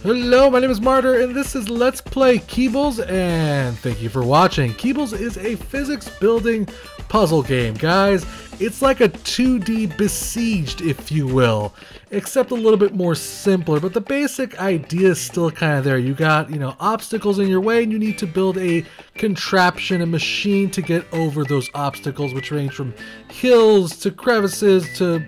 Hello, my name is Martyr, and this is Let's Play Keebles, and thank you for watching. Keebles is a physics building puzzle game, guys. It's like a 2D Besieged, if you will, except a little bit more simpler, but the basic idea is still kind of there. You got, obstacles in your way, and you need to build a contraption, a machine to get over those obstacles, which range from hills to crevices to,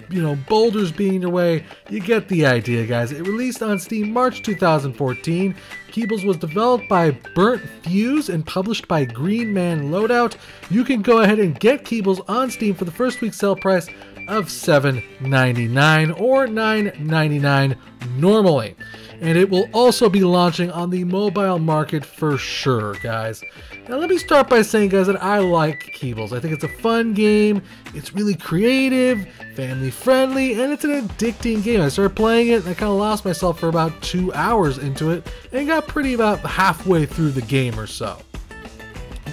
boulders being in your way. You get the idea, guys. It released on Steam March 2014. Keebles was developed by Burnt Fuse and published by Green Man Loadout. You can go ahead and get Keebles on Steam for the first week sale price of $7.99 or $9.99 normally. And it will also be launching on the mobile market for sure, guys. Now let me start by saying, guys, that I like Keebles. I think it's a fun game. It's really creative, family friendly, and it's an addicting game. I started playing it and I kind of lost myself for about 2 hours into it and got pretty about halfway through the game or so.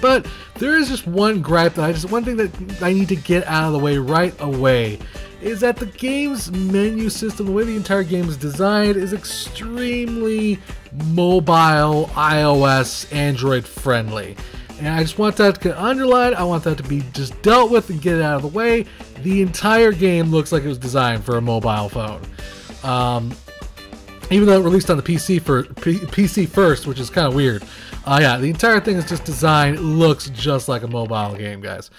But there is just one gripe one thing that I need to get out of the way right away, is that the game's menu system, the way the entire game is designed, is extremely mobile, iOS, Android friendly. And I just want that to get underlined. I want that to be just dealt with and get it out of the way. The entire game looks like it was designed for a mobile phone. Even though it released on the PC first, which is kind of weird. Yeah, the entire thing is just designed. It looks just like a mobile game, guys.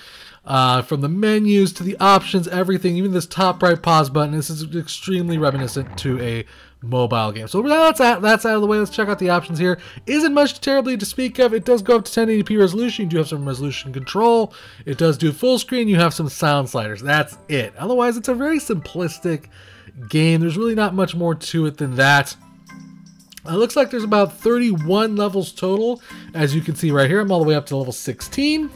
From the menus to the options, everything, even this top right pause button, this is extremely reminiscent to a mobile game. So that's out of the way. Let's check out the options here. Isn't much terribly to speak of. It does go up to 1080p resolution. You do have some resolution control. It does do full screen. You have some sound sliders. That's it. Otherwise, it's a very simplistic game. There's really not much more to it than that. It looks like there's about 31 levels total. As you can see right here, I'm all the way up to level 16.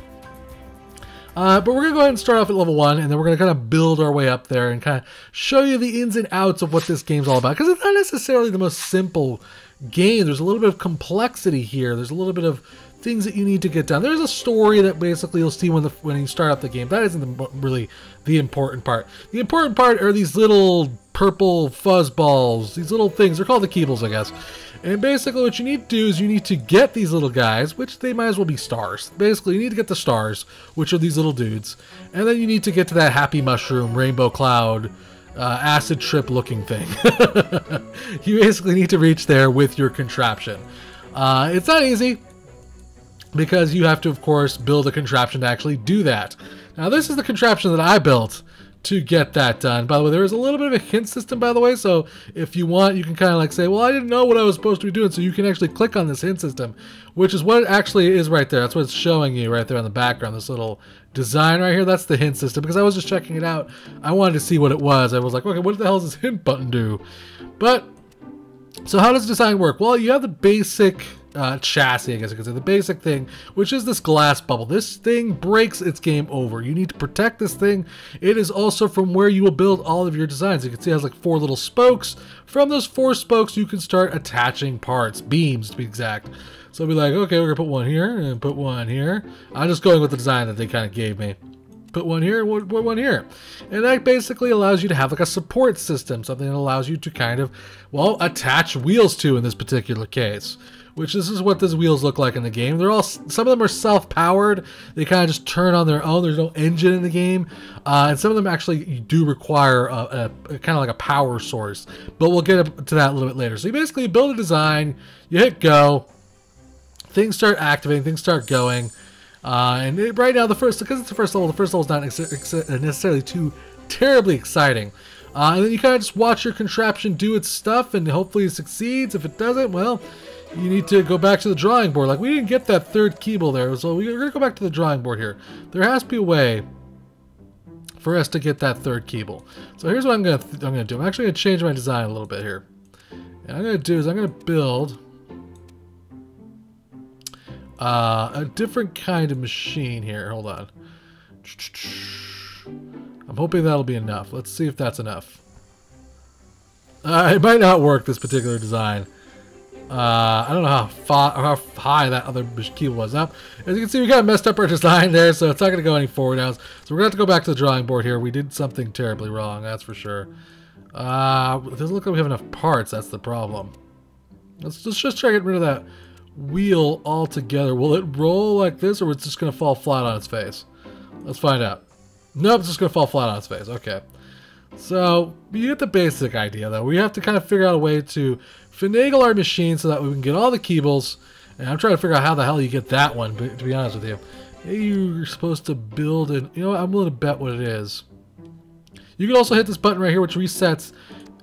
But we're going to go ahead and start off at level 1, and then we're going to kind of build our way up there and kind of show you the ins and outs of what this game's all about. Because it's not necessarily the most simple game. There's a little bit of complexity here. There's a little bit of things that you need to get done. There's a story that basically you'll see when you start up the game. That isn't really the important part. The important part are these little purple fuzz balls. These little things. They're called the Keebles, I guess. And basically what you need to do is you need to get these little guys, which they might as well be stars. Basically, you need to get the stars, which are these little dudes. And then you need to get to that happy mushroom, rainbow cloud, acid trip looking thing. You basically need to reach there with your contraption. It's not easy, because you have to, of course, build a contraption to actually do that. Now, this is the contraption that I built to get that done. By the way, there is a little bit of a hint system, by the way, so if you want, you can kind of like say, well, I didn't know what I was supposed to be doing, so you can actually click on this hint system, which is what it actually is right there. That's what it's showing you right there in the background, this little design right here. That's the hint system, because I was just checking it out. I wanted to see what it was. I was like, okay, what the hell does this hint button do? But, so how does design work? Well, you have the basic chassis, I guess you could say, the basic thing, which is this glass bubble. This thing breaks, its game over. You need to protect this thing. It is also from where you will build all of your designs. You can see it has like 4 little spokes. From those 4 spokes, you can start attaching parts, beams to be exact. So I'll be like, okay, we're gonna put one here and put one here. I'm just going with the design that they kind of gave me. Put one here, put one here. And that basically allows you to have like a support system, something that allows you to kind of, well, attach wheels to in this particular case. Which this is what these wheels look like in the game. They're all, some of them are self-powered. They kind of just turn on their own. There's no engine in the game. And some of them actually do require a kind of like a power source. But we'll get to that a little bit later. So you basically build a design, you hit go, things start activating, things start going. And right now, because it's the first level is not necessarily too terribly exciting. And then you kind of just watch your contraption do its stuff, and hopefully it succeeds. If it doesn't, well, you need to go back to the drawing board. Like, we didn't get that third Keeble there, so we're going to go back to the drawing board here. There has to be a way for us to get that third Keeble. So here's what I'm going to do. I'm actually going to change my design a little bit here. And I'm going to do is I'm going to build a different kind of machine here. Hold on. I'm hoping that'll be enough. Let's see if that's enough. It might not work, this particular design. I don't know how high that other Keeble was up. As you can see, we kind of messed up our design there, so it's not going to go any forward now. So we're going to have to go back to the drawing board here. We did something terribly wrong, that's for sure. It doesn't look like we have enough parts, that's the problem. Let's just try getting rid of that wheel altogether. Will it roll like this, or is it just going to fall flat on its face? Let's find out. Nope, it's just going to fall flat on its face. Okay. So, you get the basic idea, though. We have to kind of figure out a way to finagle our machine so that we can get all the Keebles. And I'm trying to figure out how the hell you get that one, but to be honest with you. Maybe you're supposed to build it. You know what? I'm willing to bet what it is. You can also hit this button right here, which resets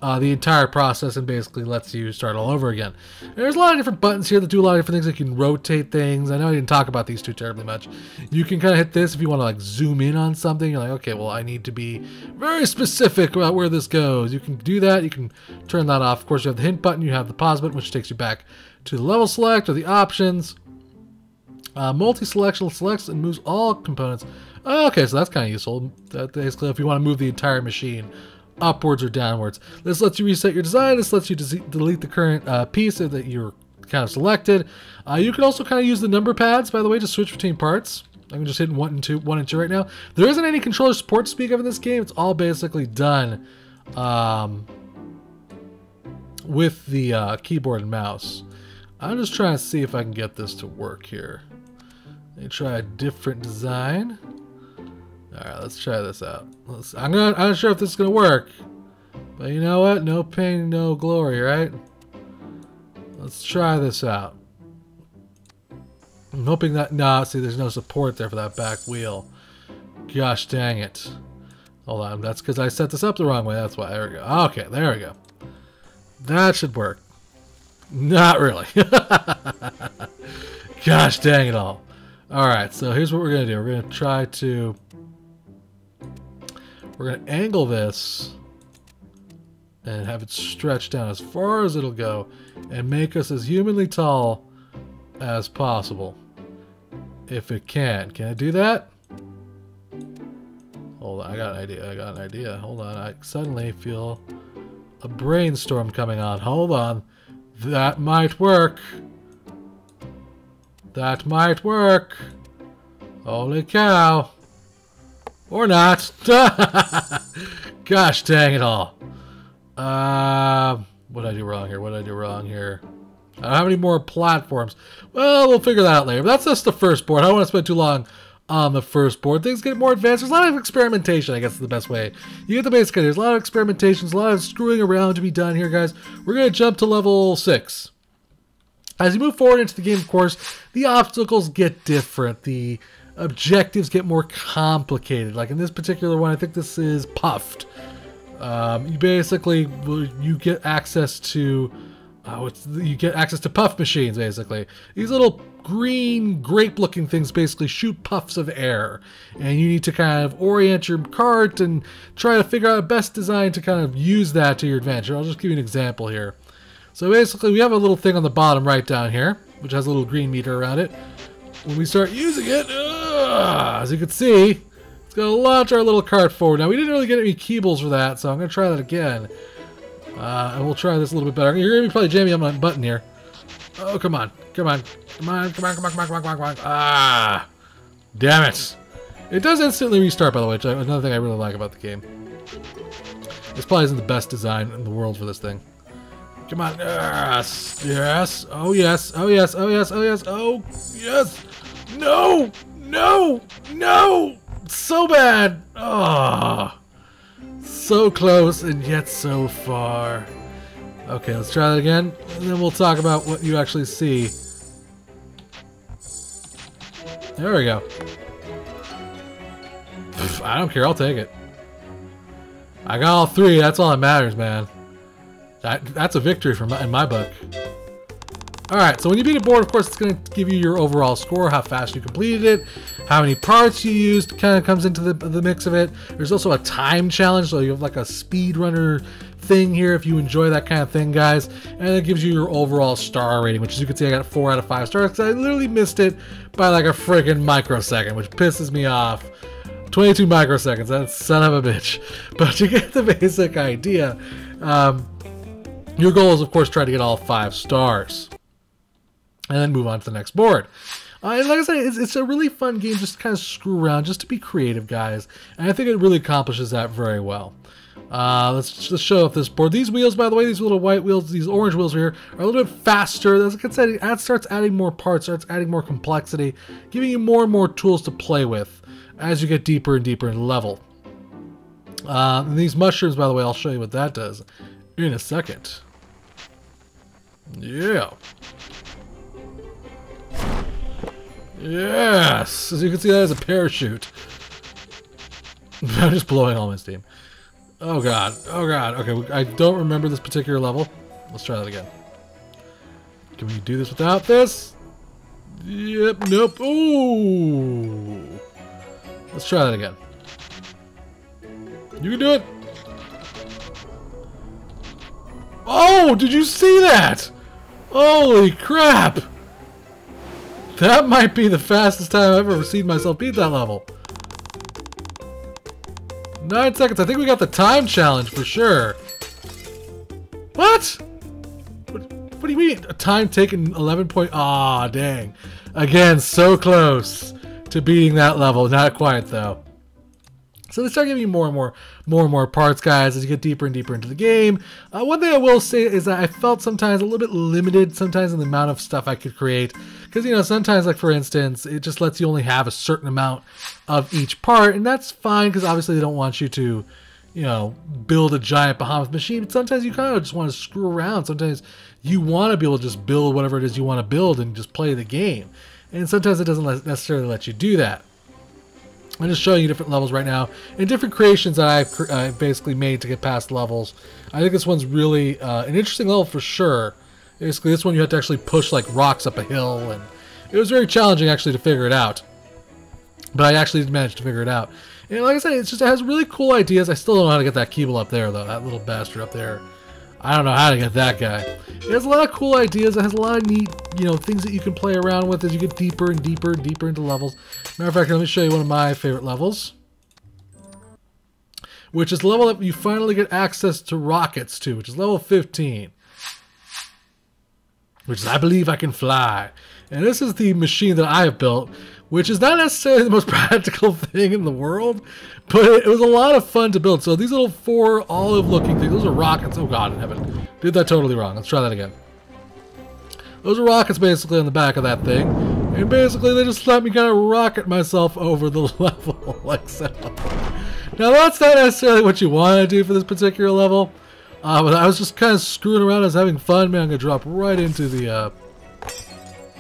the entire process and basically lets you start all over again. And there's a lot of different buttons here that do a lot of different things. You can rotate things. I know I didn't talk about these too terribly much. You can kind of hit this if you want to like zoom in on something. You're like, okay, well, I need to be very specific about where this goes. You can do that. You can turn that off. Of course, you have the hint button. You have the pause button, which takes you back to the level select or the options. Multi-selection selects and moves all components. Okay, so that's kind of useful. That basically, if you want to move the entire machine upwards or downwards. This lets you reset your design. This lets you delete the current piece that you're kind of selected. You can also kind of use the number pads, by the way, to switch between parts. I'm just hitting 1 and 2 right now. There isn't any controller support to speak of in this game. It's all basically done with the keyboard and mouse. I'm just trying to see if I can get this to work here. Let me try a different design. Alright, let's try this out. I'm not sure if this is gonna work. But you know what? No pain, no glory, right? Let's try this out. I'm hoping that... Nah, see, there's no support there for that back wheel. Gosh dang it. Hold on, that's because I set this up the wrong way. That's why. There we go. Okay, there we go. That should work. Not really. Gosh dang it all. Alright, so here's what we're going to do. We're going to try to... We're going to angle this and have it stretch down as far as it'll go and make us as humanly tall as possible. If it can. Can I do that? Hold on, I got an idea. Hold on, I suddenly feel a brainstorm coming on. Hold on. That might work. That might work. Holy cow. Or not. Gosh dang it all. What did I do wrong here? What did I do wrong here? I don't have any more platforms. Well, we'll figure that out later. But that's just the first board. I don't want to spend too long on the first board. Things get more advanced. There's a lot of experimentation, I guess is the best way. You get the basic idea. There's a lot of experimentations, a lot of screwing around to be done here, guys. We're going to jump to level 6. As you move forward into the game, of course, the obstacles get different. The objectives get more complicated. Like in this particular one, I think this is puffed. You basically you get access to puff machines. Basically, these little green grape-looking things basically shoot puffs of air, and you need to kind of orient your cart and try to figure out a best design to kind of use that to your advantage. I'll just give you an example here. So basically, we have a little thing on the bottom right down here, which has a little green meter around it. When we start using it, as you can see, it's going to launch our little cart forward. Now, we didn't really get any Keebles for that, so I'm going to try that again. And we'll try this a little bit better. You're going to be probably jamming on my button here. Oh, come on. Come on. Come on. Come on. Come on. Come on. Come on. Come on. Ah. Damn it. It does instantly restart, by the way, which is another thing I really like about the game. This probably isn't the best design in the world for this thing. Come on. Yes. Yes. Oh, yes. Oh, yes. Oh, yes. Oh, yes. Oh, yes. No. No. No. So bad. Oh. So close and yet so far. Okay, let's try that again. And then we'll talk about what you actually see. There we go. I don't care. I'll take it. I got all 3. That's all that matters, man. That's a victory in my book. Alright, so when you beat a board, of course, it's going to give you your overall score, how fast you completed it, how many parts you used, kind of comes into the mix of it. There's also a time challenge, so you have like a speedrunner thing here if you enjoy that kind of thing, guys. And it gives you your overall star rating, which as you can see, I got 4 out of 5 stars because I literally missed it by like a freaking microsecond, which pisses me off. 22 microseconds, that son of a bitch. But you get the basic idea. Your goal is, of course, try to get all 5 stars. And then move on to the next board. And like I said, it's a really fun game just to kind of screw around, just to be creative, guys. And I think it really accomplishes that very well. Let's just show off this board. These wheels, by the way, these little white wheels, these orange wheels here, are a little bit faster. As I said, it starts adding more parts, starts adding more complexity, giving you more and more tools to play with as you get deeper and deeper into the level. And these mushrooms, by the way, I'll show you what that does in a second. Yeah. Yes! As you can see, that is a parachute. I'm just blowing all my steam. Oh god. Oh god. Okay, I don't remember this particular level. Let's try that again. Can we do this without this? Yep. Nope. Ooh. Let's try that again. You can do it. Oh, did you see that? Holy crap. That might be the fastest time I've ever seen myself beat that level. 9 seconds. I think we got the time challenge for sure. What? What do you mean? A time taken 11 point... Aw, dang. Again, so close to beating that level. Not quite, though. So they start giving you more and more parts, guys, as you get deeper and deeper into the game. One thing I will say is that I felt sometimes a little bit limited sometimes in the amount of stuff I could create. Because, you know, sometimes, like, for instance, it just lets you only have a certain amount of each part. And that's fine, because obviously they don't want you to, you know, build a giant behemoth machine. But sometimes you kind of just want to screw around. Sometimes you want to be able to just build whatever it is you want to build and just play the game. And sometimes it doesn't necessarily let you do that. I'm just showing you different levels right now and different creations that I've basically made to get past levels. I think this one's really an interesting level for sure. Basically, this one you have to actually push like rocks up a hill, and it was very challenging actually to figure it out. But I actually did manage to figure it out. And like I said, it has really cool ideas. I still don't know how to get that Keeble up there though. That little bastard up there. I don't know how to get that guy. It has a lot of cool ideas. It has a lot of neat, you know, things that you can play around with as you get deeper and deeper and deeper into levels. Matter of fact, let me show you one of my favorite levels, which is the level that you finally get access to rockets to, which is level 15. Which is I Believe I Can Fly. And this is the machine that I have built, which is not necessarily the most practical thing in the world, but it was a lot of fun to build. So these little 4 olive-looking things, those are rockets. Oh god in heaven. Did that totally wrong. Let's try that again. Those are rockets basically on the back of that thing. And basically they just let me kind of rocket myself over the level like so. Now that's not necessarily what you want to do for this particular level. But I was just kind of screwing around. I was having fun. Man, I'm going to drop right into the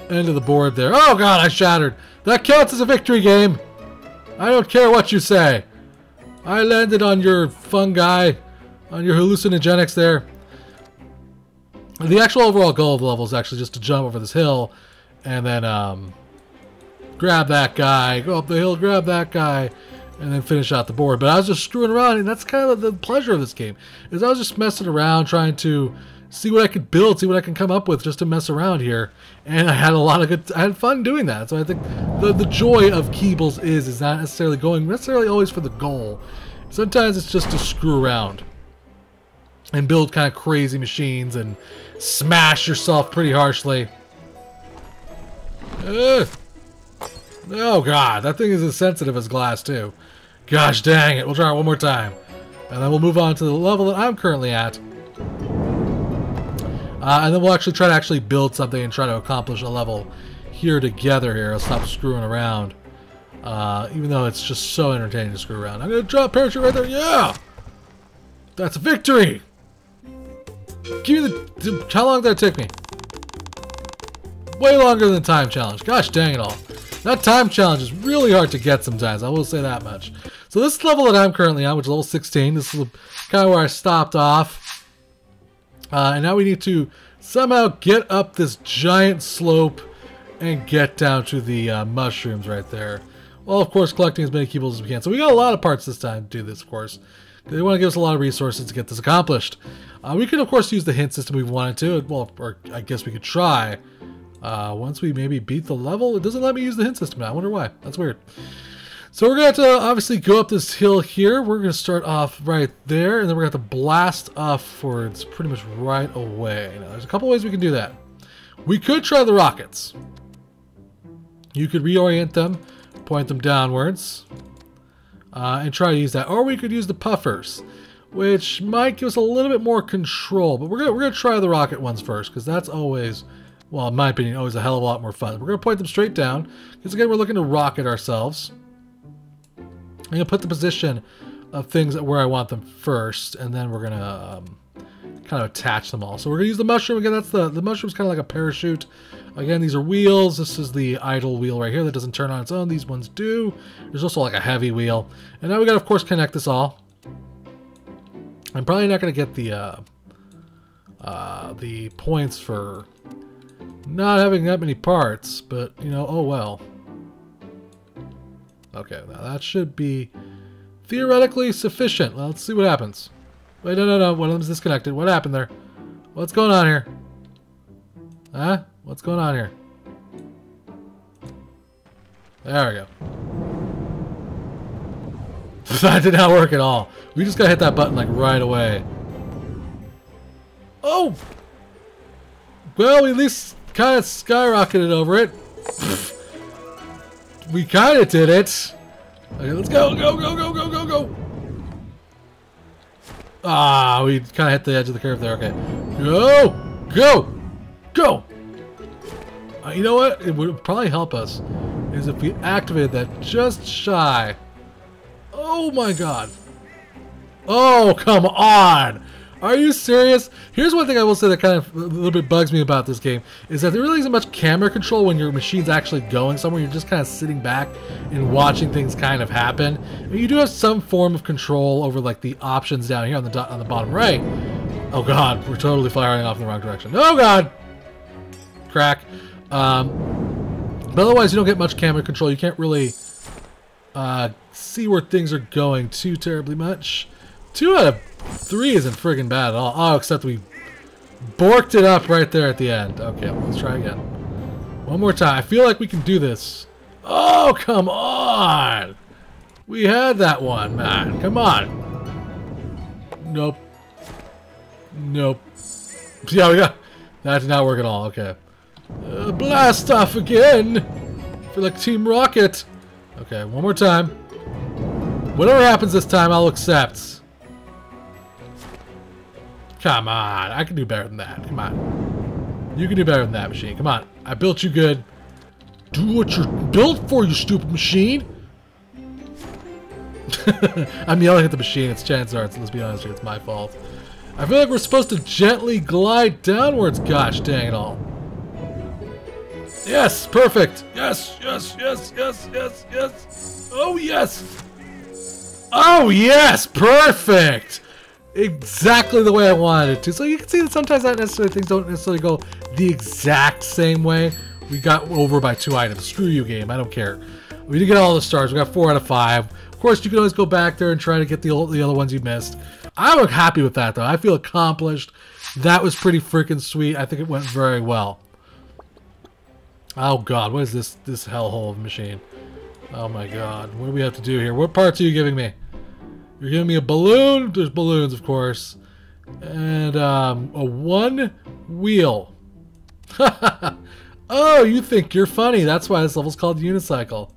end of the board there. Oh god, I shattered. That counts as a victory game. I don't care what you say. I landed on your fungi, on your hallucinogenics there. The actual overall goal of the level is actually just to jump over this hill and then grab that guy, go up the hill, grab that guy, and then finish out the board. But I was just screwing around, and that's kind of the pleasure of this game, is I was just messing around trying to see what I could build, see what I can come up with just to mess around here. And I had I had fun doing that. So I think the joy of Keebles is not necessarily going necessarily always for the goal. Sometimes it's just to screw around and build kind of crazy machines and smash yourself pretty harshly. Oh god, that thing is as sensitive as glass too. Gosh dang it, we'll try it one more time. And then we'll move on to the level that I'm currently at. And then we'll actually try to build something and try to accomplish a level here together here. I'll stop screwing around. Even though it's just so entertaining to screw around. I'm going to drop parachute right there. Yeah! That's a victory! Give me the... How long did that take me? Way longer than the time challenge. Gosh dang it all. That time challenge is really hard to get sometimes. I will say that much. So this level that I'm currently on, which is level 16, this is kind of where I stopped off. And now we need to somehow get up this giant slope and get down to the mushrooms right there. Well, of course, collecting as many Keebles as we can. So we got a lot of parts this time to do this, of course. They want to give us a lot of resources to get this accomplished. We could, of course, use the hint system if we wanted to. Well, or I guess we could try. Once we maybe beat the level, it doesn't let me use the hint system now. I wonder why. That's weird. So we're going to have to obviously go up this hill here. We're going to start off right there, and then we're going to have to blast upwards pretty much right away. Now, there's a couple ways we can do that. We could try the rockets. You could reorient them, point them downwards, and try to use that. Or we could use the puffers, which might give us a little bit more control. But we're gonna try the rocket ones first, because that's always, well, in my opinion, always a hell of a lot more fun. We're gonna point them straight down, because again, we're looking to rocket ourselves. I'm gonna put the position of things where I want them first, and then we're gonna kind of attach them all. So we're gonna use the mushroom again. That's the mushroom's kind of like a parachute. Again, these are wheels. This is the idle wheel right here that doesn't turn on its own. These ones do. There's also like a heavy wheel. And now we gotta, of course, connect this all. I'm probably not gonna get the points for not having that many parts, but you know, oh well. Okay, now that should be theoretically sufficient. Well, let's see what happens. Wait, no. One of them's disconnected. What happened there? What's going on here? Huh? What's going on here? There we go. That did not work at all. We just gotta hit that button like right away. Oh! Well, we at least kind of skyrocketed over it. We kind of did it. Okay, let's go, go. Ah, we kind of hit the edge of the curve there. Okay, go. You know what? It would probably help us is if we activated that just shy. Oh my god. Oh, come on. Are you serious? Here's one thing I will say that kind of a little bit bugs me about this game is that there really isn't much camera control when your machine's actually going somewhere. You're just kind of sitting back and watching things kind of happen. And you do have some form of control over like the options down here on the bottom right. Oh god, we're totally firing off in the wrong direction. Oh god! Crack. But otherwise you don't get much camera control. You can't really see where things are going too terribly much. 2 out of 3 isn't friggin' bad at all. Oh, except we borked it up right there at the end. Okay, well, let's try again. One more time. I feel like we can do this. Oh, come on! We had that one, man. Come on. Nope. Yeah, we got... That did not work at all. Okay. Blast off again! I feel like Team Rocket. Okay, one more time. Whatever happens this time, I'll accept. Come on, I can do better than that. Come on. You can do better than that, machine. Come on. I built you good. Do what you're built for, you stupid machine. I'm yelling at the machine. It's chances are, let's be honest here, it's my fault. I feel like we're supposed to gently glide downwards. Gosh dang it all. Yes, perfect. Yes. Oh, yes. Oh, yes, perfect. Exactly the way I wanted it to. So you can see that sometimes not necessarily things don't necessarily go the exact same way. We got over by 2 items. Screw you, game. I don't care. We did get all the stars. We got 4 out of 5. Of course, you can always go back there and try to get the other ones you missed. I'm happy with that, though. I feel accomplished. That was pretty freaking sweet. I think it went very well. Oh, God. What is this hellhole of a machine? Oh, my God. What do we have to do here? What parts are you giving me? You're giving me a balloon. There's balloons, of course. And a 1 wheel. Oh, you think you're funny. That's why this level's called Unicycle.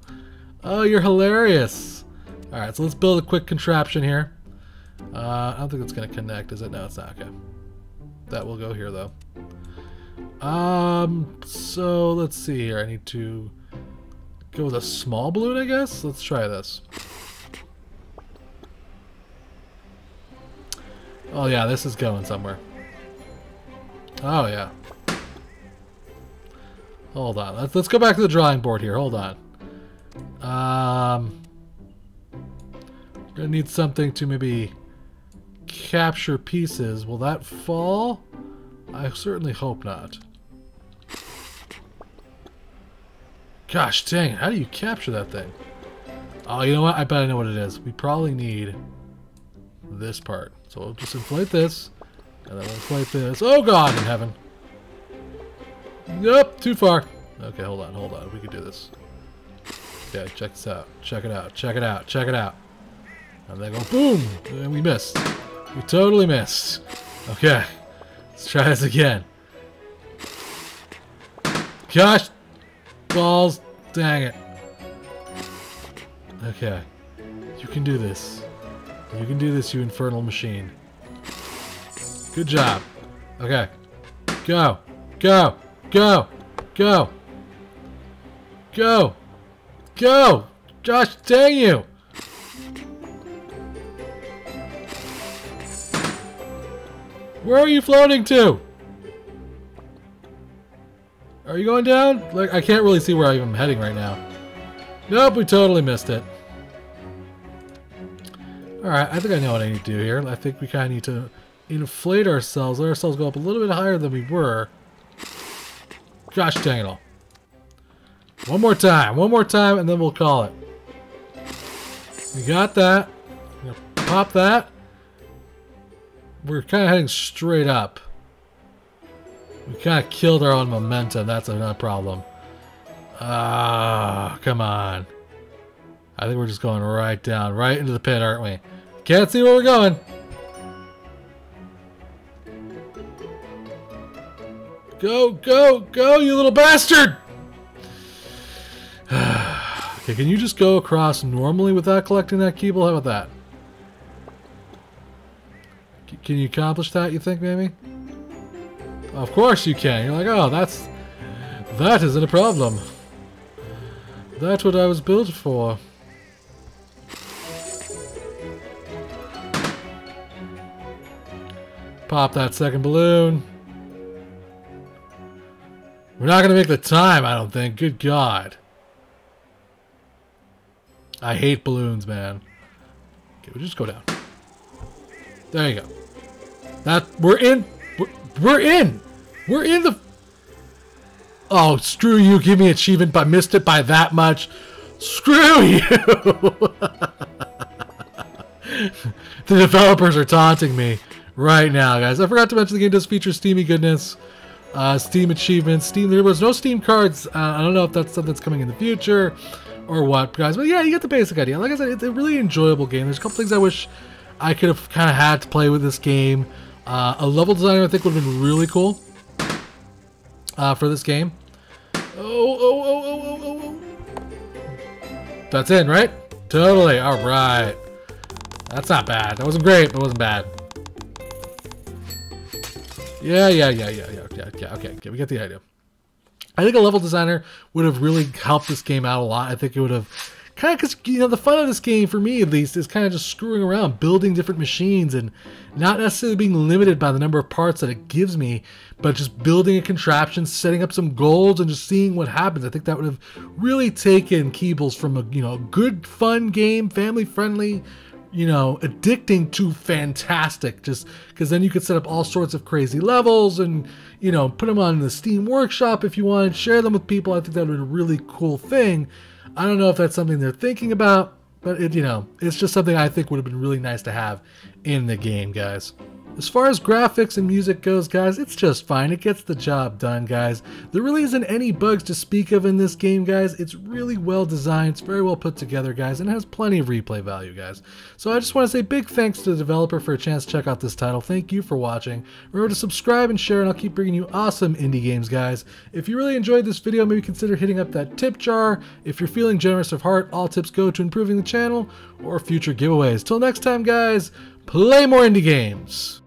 Oh, you're hilarious. Alright, so let's build a quick contraption here. I don't think it's going to connect, is it? No, it's not. Okay. That will go here, though. So let's see here. I need to go with a small balloon, I guess. Let's try this. Oh yeah, this is going somewhere. Oh yeah. Hold on. Let's go back to the drawing board here. Hold on. Gonna need something to maybe capture pieces. Will that fall? I certainly hope not. Gosh dang it, how do you capture that thing? Oh, you know what? I bet I know what it is. We probably need this part. So we'll just inflate this, and then we'll inflate this. Oh God in heaven. Nope, too far. Okay, hold on. We can do this. Okay, check this out. Check it out. And then go boom! And we missed. We totally missed. Okay. Let's try this again. Gosh! Balls! Dang it. Okay. You can do this. You can do this, you infernal machine. Good job. Okay. Go. Go. Go. Go. Go. Go. Josh, dang you. Where are you floating to? Are you going down? Like, I can't really see where I'm heading right now. Nope, we totally missed it. Alright, I think I know what I need to do here. I think we kind of need to inflate ourselves, let ourselves go up a little bit higher than we were. Gosh dang it all. One more time, and then we'll call it. We got that. I'm gonna pop that. We're kind of heading straight up. We kind of killed our own momentum. That's another problem. Ah, come on. I think we're just going right down, right into the pit, aren't we? Can't see where we're going. Go, go, go, you little bastard! Okay, can you just go across normally without collecting that Keeble? How about that? Can you accomplish that, you think, maybe? Of course you can. You're like, oh, that isn't a problem. That's what I was built for. Pop that second balloon. We're not going to make the time, I don't think. Good God. I hate balloons, man. Okay, we'll just go down. There you go. We're in. We're in. We're in the. Oh, screw you. Give me achievement, but missed it by that much. Screw you. The developers are taunting me right now, guys. I forgot to mention the game does feature Steamy goodness. Steam achievements. Steam. There was no Steam cards. I don't know if that's something that's coming in the future or what, guys. But yeah, you get the basic idea. Like I said, it's a really enjoyable game. There's a couple things I wish I could have kind of had to play with this game. A level designer I think would have been really cool for this game. Oh. That's in, right? Totally. All right. That's not bad. That wasn't great, but it wasn't bad. Yeah. Okay, we get the idea. I think a level designer would have really helped this game out a lot. I think it would have kind of, because, you know, the fun of this game, for me at least, is kind of just screwing around, building different machines, and not necessarily being limited by the number of parts that it gives me, but just building a contraption, setting up some goals, and just seeing what happens. I think that would have really taken Keebles from a, you know, good, fun game, family-friendly, you know, addicting to fantastic, just because then you could set up all sorts of crazy levels and, you know, put them on the Steam Workshop if you wanted, share them with people. I think that would be a really cool thing. I don't know if that's something they're thinking about, but it, you know, it's just something I think would have been really nice to have in the game, guys. As far as graphics and music goes, guys, it's just fine. It gets the job done, guys. There really isn't any bugs to speak of in this game, guys. It's really well designed. It's very well put together, guys, and it has plenty of replay value, guys. So I just want to say big thanks to the developer for a chance to check out this title. Thank you for watching. Remember to subscribe and share, and I'll keep bringing you awesome indie games, guys. If you really enjoyed this video, maybe consider hitting up that tip jar. If you're feeling generous of heart, all tips go to improving the channel or future giveaways. Till next time, guys, play more indie games.